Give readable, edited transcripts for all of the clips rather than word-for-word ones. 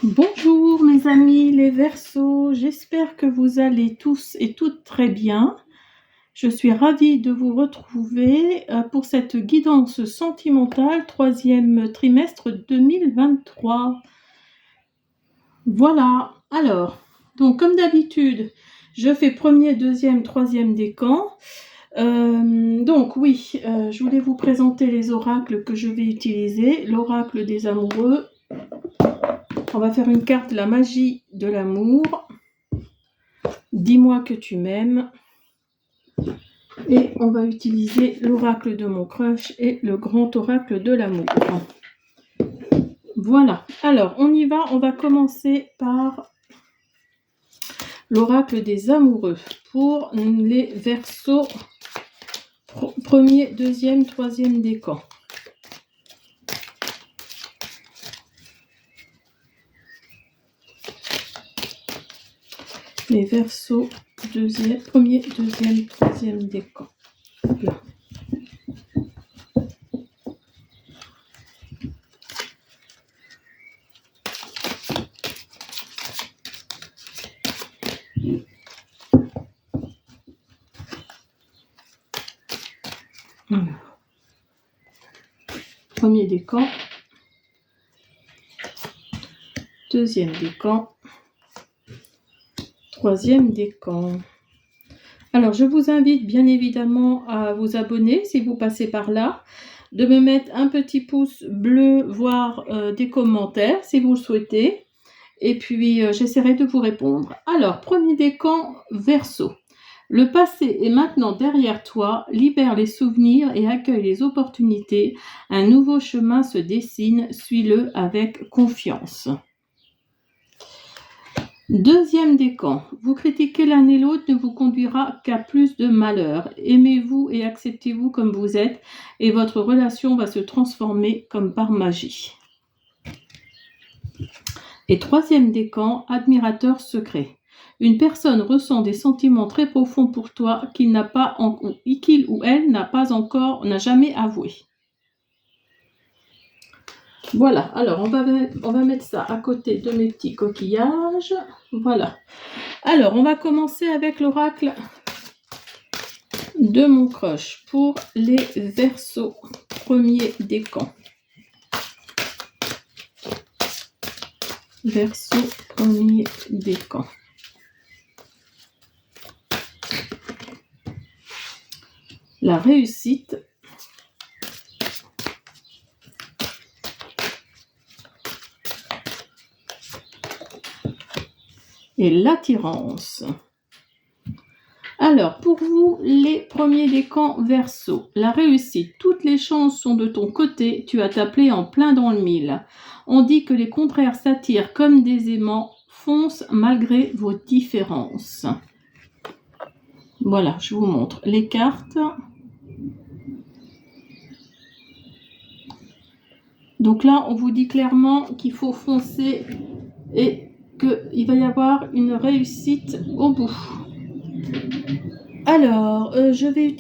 Bonjour mes amis les Verseaux, j'espère que vous allez tous et toutes très bien. Je suis ravie de vous retrouver pour cette guidance sentimentale, troisième trimestre 2023. Voilà, alors, donc comme d'habitude, je fais premier, deuxième, troisième décan. Je voulais vous présenter les oracles que je vais utiliser. L'oracle des amoureux. On va faire une carte de la magie de l'amour. Dis-moi que tu m'aimes. Et on va utiliser l'oracle de mon crush et le grand oracle de l'amour. Voilà. Alors, on y va. On va commencer par l'oracle des amoureux pour les Verseaux. Premier, deuxième, troisième décan. Les Verseaux, premier, deuxième, troisième décan. Là. Premier décan, deuxième décan, troisième décan. Alors, je vous invite bien évidemment à vous abonner si vous passez par là, de me mettre un petit pouce bleu, voire des commentaires si vous le souhaitez. Et puis, j'essaierai de vous répondre. Alors, premier décan, Verseau. Le passé est maintenant derrière toi, libère les souvenirs et accueille les opportunités. Un nouveau chemin se dessine, suis-le avec confiance. Deuxième décan, vous critiquez l'un et l'autre ne vous conduira qu'à plus de malheur. Aimez-vous et acceptez-vous comme vous êtes et votre relation va se transformer comme par magie. Et troisième décan, admirateur secret. Une personne ressent des sentiments très profonds pour toi qu'il ou elle n'a jamais avoué. Voilà, alors on va mettre ça à côté de mes petits coquillages. Voilà. Alors, on va commencer avec l'oracle de mon crush pour les Verseaux, premier décan. Verseau, premier décan. La réussite. Et l'attirance. Alors, pour vous, les premiers décans Verseau, la réussite, toutes les chances sont de ton côté, tu as ta plaie en plein dans le mille. On dit que les contraires s'attirent comme des aimants, fonce malgré vos différences. Voilà, je vous montre les cartes. Donc là, on vous dit clairement qu'il faut foncer et qu'il va y avoir une réussite au bout. Alors, je vais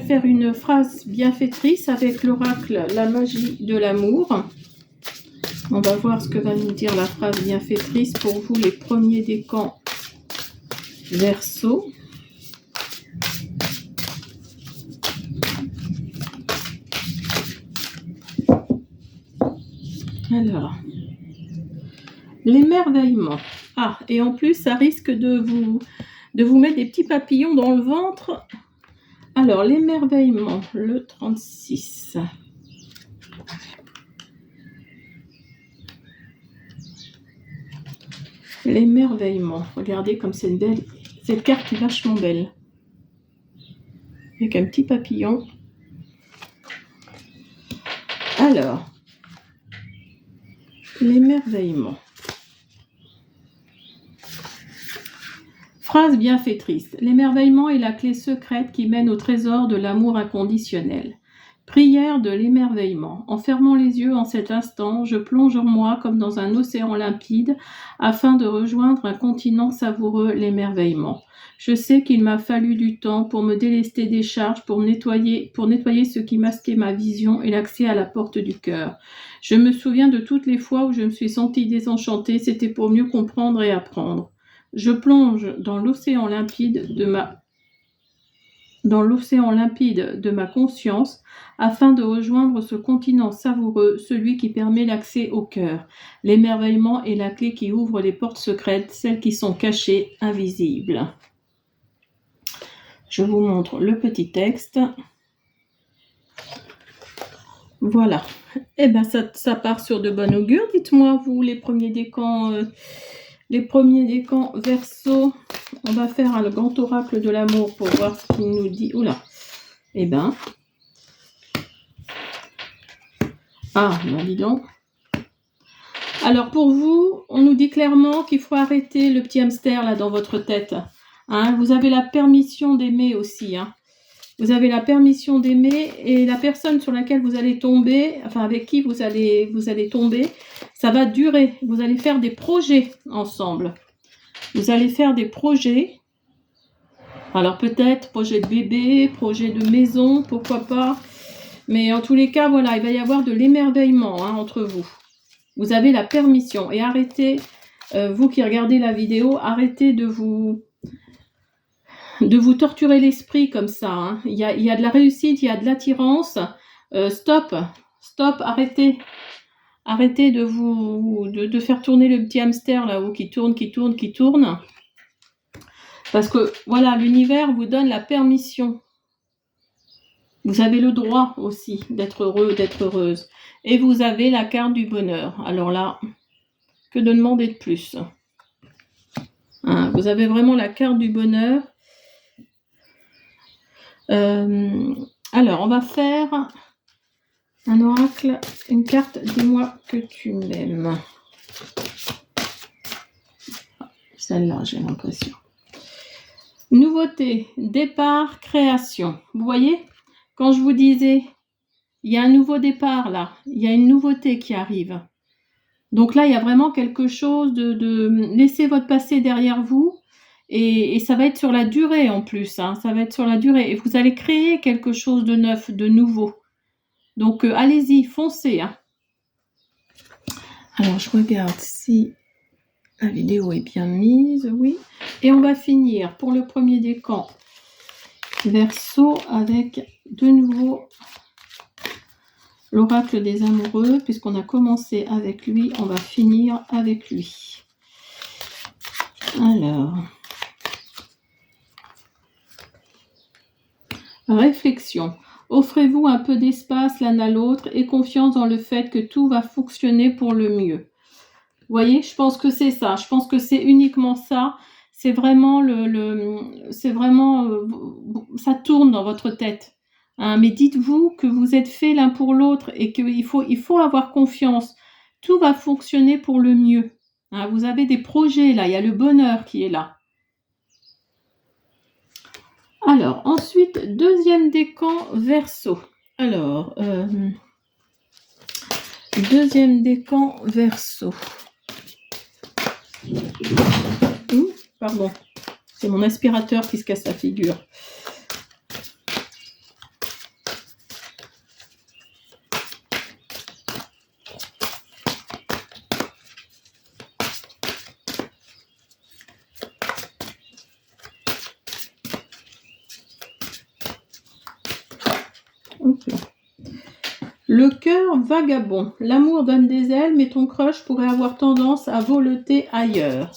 faire une phrase bienfaitrice avec l'oracle La magie de l'amour. On va voir ce que va nous dire la phrase bienfaitrice pour vous, les premiers décans Verseau. Alors, l'émerveillement. Ah, et en plus, ça risque de vous mettre des petits papillons dans le ventre. Alors, l'émerveillement, le 36. L'émerveillement. Regardez comme c'est belle. Cette carte est vachement belle. Avec un petit papillon. Alors, l'émerveillement. Phrase bienfaitrice. L'émerveillement est la clé secrète qui mène au trésor de l'amour inconditionnel. Prière de l'émerveillement. En fermant les yeux en cet instant, je plonge en moi comme dans un océan limpide afin de rejoindre un continent savoureux, l'émerveillement. Je sais qu'il m'a fallu du temps pour me délester des charges, pour nettoyer ce qui masquait ma vision et l'accès à la porte du cœur. Je me souviens de toutes les fois où je me suis sentie désenchantée, c'était pour mieux comprendre et apprendre. Je plonge dans l'océan limpide de ma conscience afin de rejoindre ce continent savoureux, celui qui permet l'accès au cœur. L'émerveillement est la clé qui ouvre les portes secrètes, celles qui sont cachées, invisibles. Je vous montre le petit texte. Voilà. Eh bien, ça part sur de bon augure. Dites-moi, vous, les premiers décans Verseau. On va faire le grand oracle de l'amour pour voir ce qu'il nous dit. Oula. Eh ben. Ah, ben dis donc. Alors, pour vous, on nous dit clairement qu'il faut arrêter le petit hamster là dans votre tête. Hein, vous avez la permission d'aimer aussi. Hein. Vous avez la permission d'aimer et la personne sur laquelle vous allez tomber, enfin avec qui vous allez tomber, ça va durer. Vous allez faire des projets ensemble. Vous allez faire des projets. Alors peut-être projet de bébé, projet de maison, pourquoi pas. Mais en tous les cas, voilà, il va y avoir de l'émerveillement entre vous. Vous avez la permission. Et arrêtez, vous qui regardez la vidéo, arrêtez de vous torturer l'esprit comme ça. Hein. Il y a de la réussite, il y a de l'attirance. Stop, arrêtez. Arrêtez de faire tourner le petit hamster là-haut qui tourne. Parce que, voilà, l'univers vous donne la permission. Vous avez le droit aussi d'être heureux, d'être heureuse. Et vous avez la carte du bonheur. Alors là, que de demander de plus. Hein, vous avez vraiment la carte du bonheur. Alors, on va faire un oracle, une carte, dis-moi que tu m'aimes. Celle-là, j'ai l'impression. Nouveauté, départ, création. Vous voyez, quand je vous disais, il y a un nouveau départ là, il y a une nouveauté qui arrive. Donc là, il y a vraiment quelque chose de laisser votre passé derrière vous. Et ça va être sur la durée en plus, hein, ça va être sur la durée. Et vous allez créer quelque chose de neuf, de nouveau. Donc allez-y, foncez. Hein. Alors je regarde si la vidéo est bien mise, oui. Et on va finir pour le premier décan Verseau avec de nouveau l'oracle des amoureux. Puisqu'on a commencé avec lui, on va finir avec lui. Alors... Réflexion. Offrez-vous un peu d'espace l'un à l'autre et confiance dans le fait que tout va fonctionner pour le mieux. Vous voyez, je pense que c'est ça. Je pense que c'est uniquement ça. C'est vraiment ça tourne dans votre tête. Hein, mais dites-vous que vous êtes faits l'un pour l'autre et qu'il faut avoir confiance. Tout va fonctionner pour le mieux. Hein, vous avez des projets là. Il y a le bonheur qui est là. Alors, ensuite, deuxième décan Verseau. Alors, deuxième décan Verseau. Pardon, c'est mon aspirateur qui se casse la figure. Le cœur vagabond. L'amour donne des ailes, mais ton crush pourrait avoir tendance à voleter ailleurs.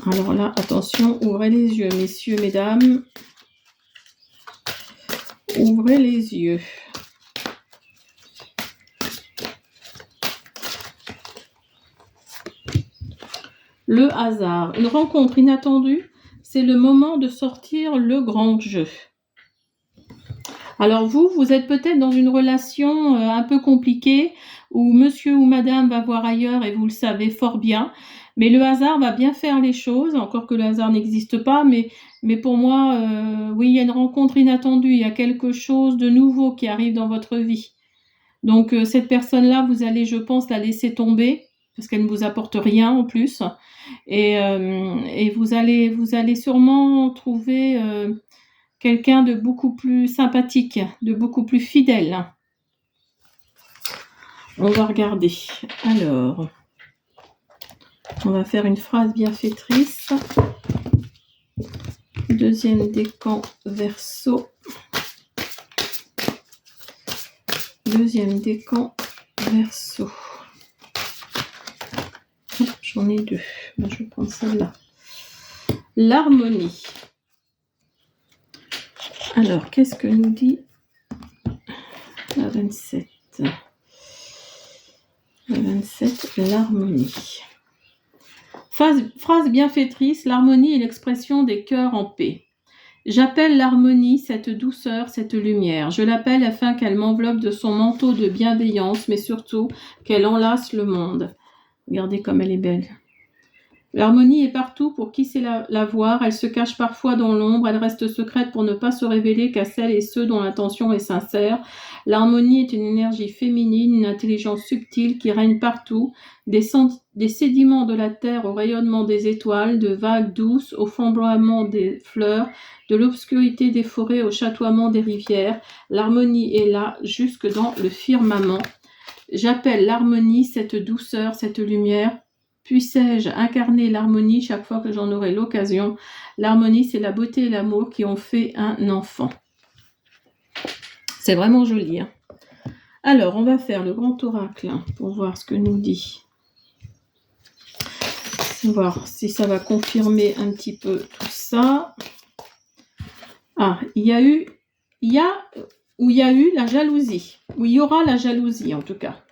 Alors là, attention, ouvrez les yeux, messieurs, mesdames. Ouvrez les yeux. Le hasard. Une rencontre inattendue, c'est le moment de sortir le grand jeu. Alors vous êtes peut-être dans une relation un peu compliquée ou monsieur ou madame va voir ailleurs et vous le savez fort bien. Mais le hasard va bien faire les choses, encore que le hasard n'existe pas, mais pour moi, oui, il y a une rencontre inattendue, il y a quelque chose de nouveau qui arrive dans votre vie. Donc cette personne-là, vous allez, je pense, la laisser tomber, parce qu'elle ne vous apporte rien en plus. Et vous allez sûrement trouver quelqu'un de beaucoup plus sympathique, de beaucoup plus fidèle. On va regarder. Alors, on va faire une phrase bienfaitrice. Deuxième décan Verseau. Deuxième décan Verseau. J'en ai deux. Moi, je vais prendre celle-là. L'harmonie. Alors, qu'est-ce que nous dit la 27 ? La 27, l'harmonie. Phrase bienfaitrice, l'harmonie est l'expression des cœurs en paix. J'appelle l'harmonie, cette douceur, cette lumière. Je l'appelle afin qu'elle m'enveloppe de son manteau de bienveillance, mais surtout qu'elle enlace le monde. Regardez comme elle est belle. L'harmonie est partout pour qui sait la voir. Elle se cache parfois dans l'ombre. Elle reste secrète pour ne pas se révéler qu'à celles et ceux dont l'intention est sincère. L'harmonie est une énergie féminine, une intelligence subtile qui règne partout. Des sédiments de la terre au rayonnement des étoiles, de vagues douces au flamboiement des fleurs, de l'obscurité des forêts au chatoiement des rivières. L'harmonie est là, jusque dans le firmament. J'appelle l'harmonie, cette douceur, cette lumière. Puissais-je incarner l'harmonie chaque fois que j'en aurai l'occasion. L'harmonie, c'est la beauté et l'amour qui ont fait un enfant. C'est vraiment joli. Hein. Alors, on va faire le grand oracle pour voir ce que nous dit. On va voir si ça va confirmer un petit peu tout ça. Ah, il y a eu la jalousie. Ou il y aura la jalousie en tout cas.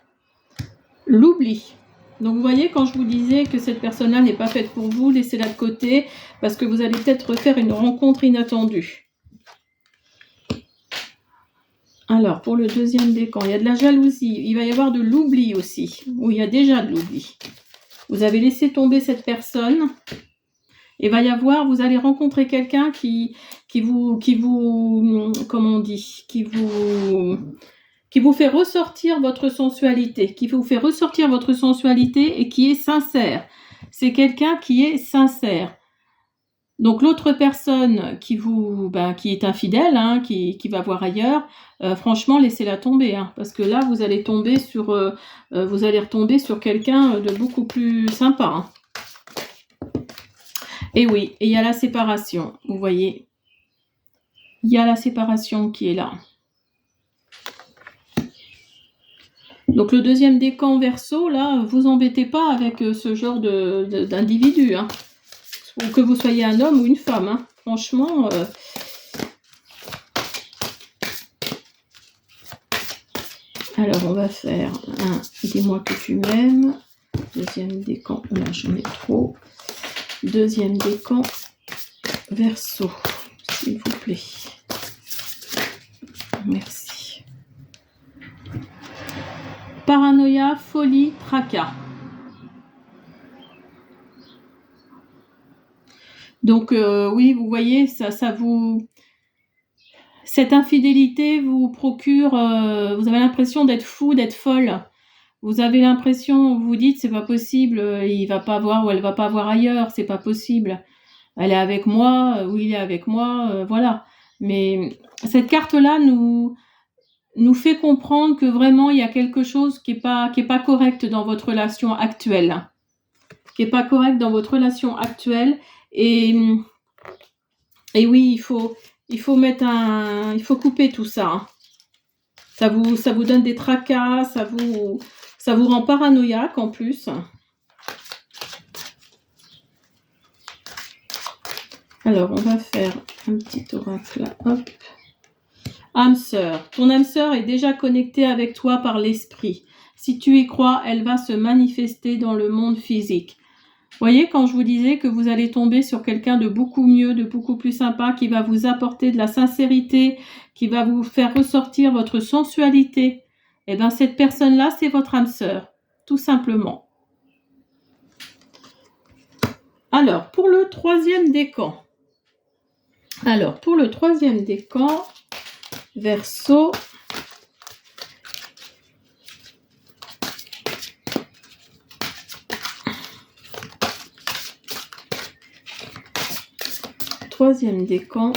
L'oubli. Donc vous voyez, quand je vous disais que cette personne-là n'est pas faite pour vous, laissez-la de côté, parce que vous allez peut-être faire une rencontre inattendue. Alors, pour le deuxième décan, il y a de la jalousie, il va y avoir de l'oubli aussi, ou il y a déjà de l'oubli. Vous avez laissé tomber cette personne, et va y avoir, vous allez rencontrer quelqu'un qui vous, comment on dit, qui vous fait ressortir votre sensualité, et qui est sincère. C'est quelqu'un qui est sincère. Donc l'autre personne qui est infidèle, hein, qui va voir ailleurs, franchement laissez-la tomber, hein, parce que là vous allez retomber sur quelqu'un de beaucoup plus sympa. Hein. Et oui, et il y a la séparation, vous voyez, il y a la séparation qui est là. Donc le deuxième décan Verseau, là, vous embêtez pas avec ce genre d'individu, hein. Ou que vous soyez un homme ou une femme, hein. Franchement. Alors on va faire un dis-moi que tu m'aimes. Deuxième décan, là j'en ai trop. Deuxième décan Verseau, s'il vous plaît. Merci. Paranoïa, folie, tracas. Donc oui, vous voyez, ça vous... Cette infidélité vous procure... vous avez l'impression d'être fou, d'être folle. Vous avez l'impression, vous vous dites, c'est pas possible, il va pas voir ou elle va pas voir ailleurs, c'est pas possible. Elle est avec moi, ou il est avec moi, voilà. Mais cette carte-là nous fait comprendre que vraiment il y a quelque chose qui est pas correct dans votre relation actuelle. Et oui, il faut couper tout ça. Hein. Ça vous donne des tracas, ça vous rend paranoïaque en plus. Alors, on va faire un petit oracle là. Hop. Âme sœur. Ton âme sœur est déjà connectée avec toi par l'esprit. Si tu y crois, elle va se manifester dans le monde physique. Voyez, quand je vous disais que vous allez tomber sur quelqu'un de beaucoup mieux, de beaucoup plus sympa, qui va vous apporter de la sincérité, qui va vous faire ressortir votre sensualité, eh bien cette personne-là, c'est votre âme sœur, tout simplement. Alors, pour le troisième décan. Alors, pour le troisième décan, Verseau. Troisième décan,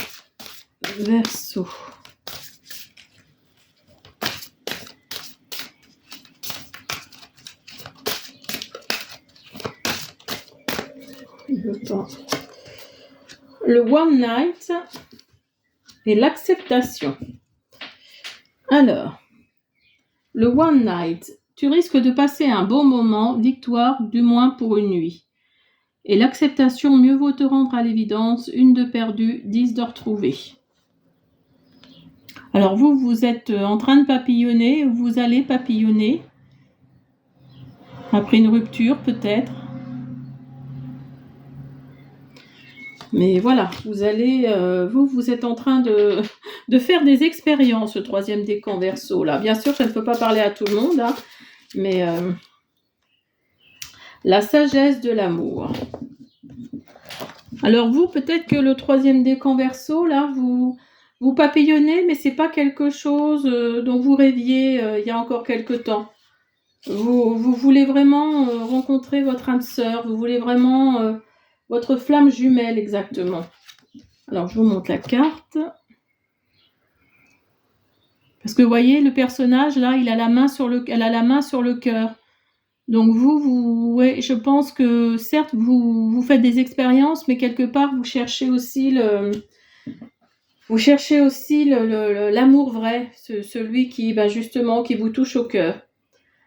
Verseau. Le One Night et l'acceptation. Alors, le One Night, tu risques de passer un bon moment, victoire du moins pour une nuit. Et l'acceptation, mieux vaut te rendre à l'évidence, 1 de perdu, 10 de retrouvé. Alors vous êtes en train de papillonner, vous allez papillonner, après une rupture peut-être. Mais voilà, vous allez, vous êtes en train de faire des expériences, ce troisième décan Verseau là. Bien sûr, je ne peux pas parler à tout le monde, hein, mais la sagesse de l'amour. Alors vous, peut-être que le troisième décan Verseau là, vous papillonnez, mais c'est pas quelque chose dont vous rêviez il y a encore quelque temps. Vous voulez vraiment rencontrer votre âme sœur, vous voulez vraiment votre flamme jumelle exactement. Alors je vous montre la carte. Parce que vous voyez, le personnage là, elle a la main sur le cœur. Donc ouais, je pense que certes vous faites des expériences, mais quelque part vous cherchez aussi l'amour vrai, celui qui justement qui vous touche au cœur.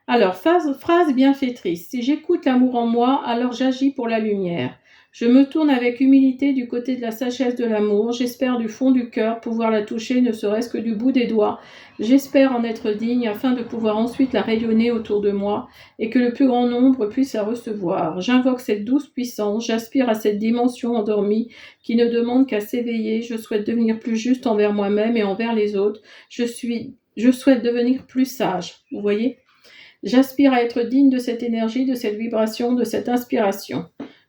Alors, phrase bienfaitrice. Si j'écoute l'amour en moi, alors j'agis pour la lumière. Je me tourne avec humilité du côté de la sagesse de l'amour. J'espère du fond du cœur pouvoir la toucher, ne serait-ce que du bout des doigts. J'espère en être digne afin de pouvoir ensuite la rayonner autour de moi et que le plus grand nombre puisse la recevoir. J'invoque cette douce puissance. J'aspire à cette dimension endormie qui ne demande qu'à s'éveiller. Je souhaite devenir plus juste envers moi-même et envers les autres. Je souhaite devenir plus sage. Vous voyez ? J'aspire à être digne de cette énergie, de cette vibration, de cette inspiration.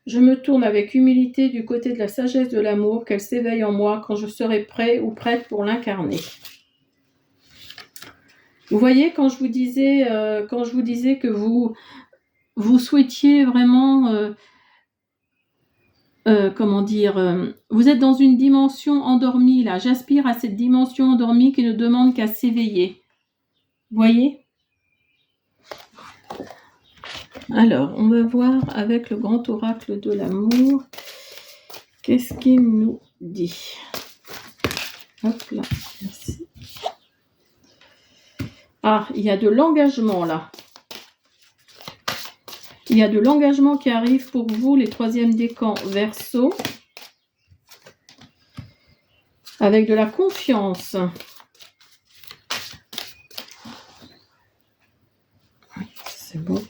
Je me tourne avec humilité du côté de la sagesse de l'amour, qu'elle s'éveille en moi quand je serai prêt ou prête pour l'incarner. Vous voyez, quand je vous disais que vous souhaitiez vraiment, vous êtes dans une dimension endormie là. J'aspire à cette dimension endormie qui ne demande qu'à s'éveiller. Vous voyez ? Alors, on va voir avec le grand oracle de l'amour, qu'est-ce qu'il nous dit. Hop là, merci. Ah, il y a de l'engagement là. Il y a de l'engagement qui arrive pour vous, les troisième décans Verseau, avec de la confiance. C'est bon.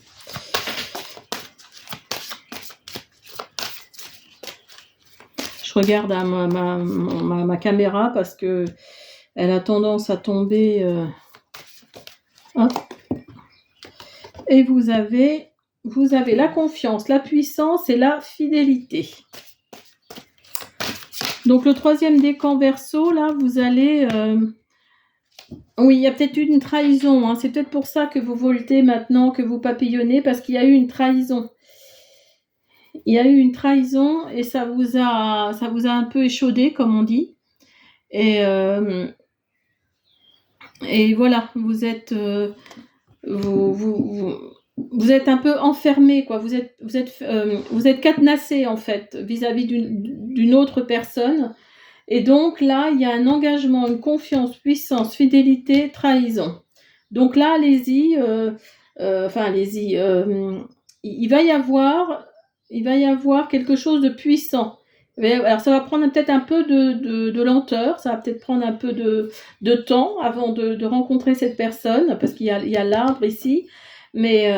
Je regarde à ma caméra parce que elle a tendance à tomber. Hop. Et vous avez la confiance, la puissance et la fidélité. Donc le troisième décan Verseau, là, vous allez... Oui, il y a peut-être eu une trahison. Hein. C'est peut-être pour ça que vous voltez maintenant, que vous papillonnez, parce qu'il y a eu une trahison. Il y a eu une trahison et ça vous a un peu échaudé, comme on dit. Et voilà, vous êtes vous êtes un peu enfermé, quoi. Vous êtes cadenassé en fait vis-à-vis d'une autre personne. Et donc là, il y a un engagement, une confiance, puissance, fidélité, trahison. Donc là, allez-y. Allez-y. Il va y avoir quelque chose de puissant. Alors ça va prendre peut-être un peu de lenteur, ça va peut-être prendre un peu de temps avant de rencontrer cette personne, parce qu'il y a l'arbre ici, mais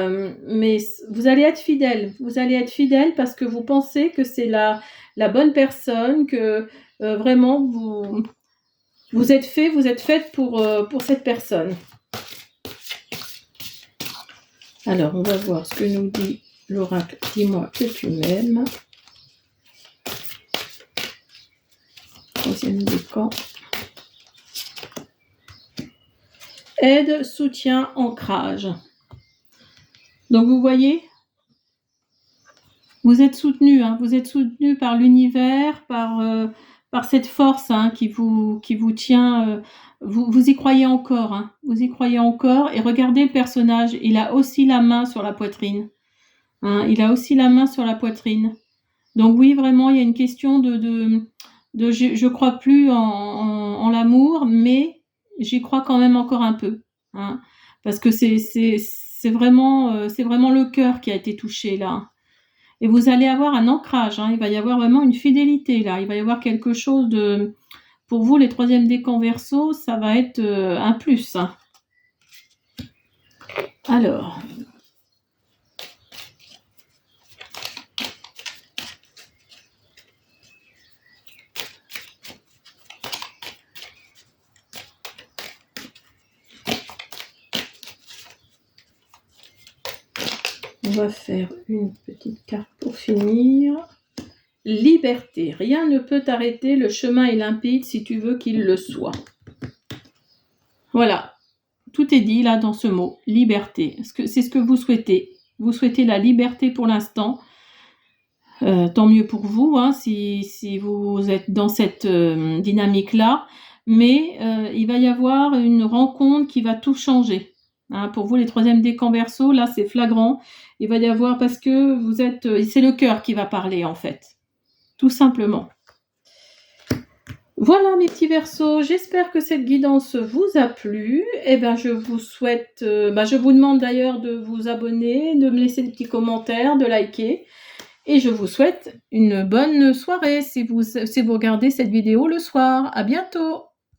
vous allez être fidèle. Vous allez être fidèle parce que vous pensez que c'est la bonne personne, que vraiment vous êtes faite pour cette personne. Alors, on va voir ce que nous dit l'oracle. Dis-moi que tu m'aimes. Troisième décan. Aide, soutien, ancrage. Donc, vous voyez, vous êtes soutenu, hein, vous êtes soutenu par l'univers, par cette force hein, qui vous tient. Vous y croyez encore, hein, vous y croyez encore. Et regardez le personnage, il a aussi la main sur la poitrine. Hein, il a aussi la main sur la poitrine. Donc oui, vraiment, il y a une question je crois plus en l'amour, mais j'y crois quand même encore un peu. Hein, parce que c'est vraiment le cœur qui a été touché là. Et vous allez avoir un ancrage, hein, il va y avoir vraiment une fidélité là, il va y avoir quelque chose de... Pour vous, les troisièmes décans Verseau, ça va être un plus. Hein. Alors... On va faire une petite carte pour finir. Liberté. Rien ne peut t'arrêter. Le chemin est limpide si tu veux qu'il le soit. Voilà. Tout est dit là dans ce mot. Liberté. C'est ce que vous souhaitez. Vous souhaitez la liberté pour l'instant. Tant mieux pour vous hein, si vous êtes dans cette dynamique-là. Mais il va y avoir une rencontre qui va tout changer. Hein, pour vous, les troisièmes décans Verseau, là, c'est flagrant. Il va y avoir, parce que vous êtes... c'est le cœur qui va parler, en fait. Tout simplement. Voilà, mes petits Verseaux. J'espère que cette guidance vous a plu. Et ben, je vous souhaite... je vous demande d'ailleurs de vous abonner, de me laisser des petits commentaires, de liker. Et je vous souhaite une bonne soirée si vous regardez cette vidéo le soir. À bientôt.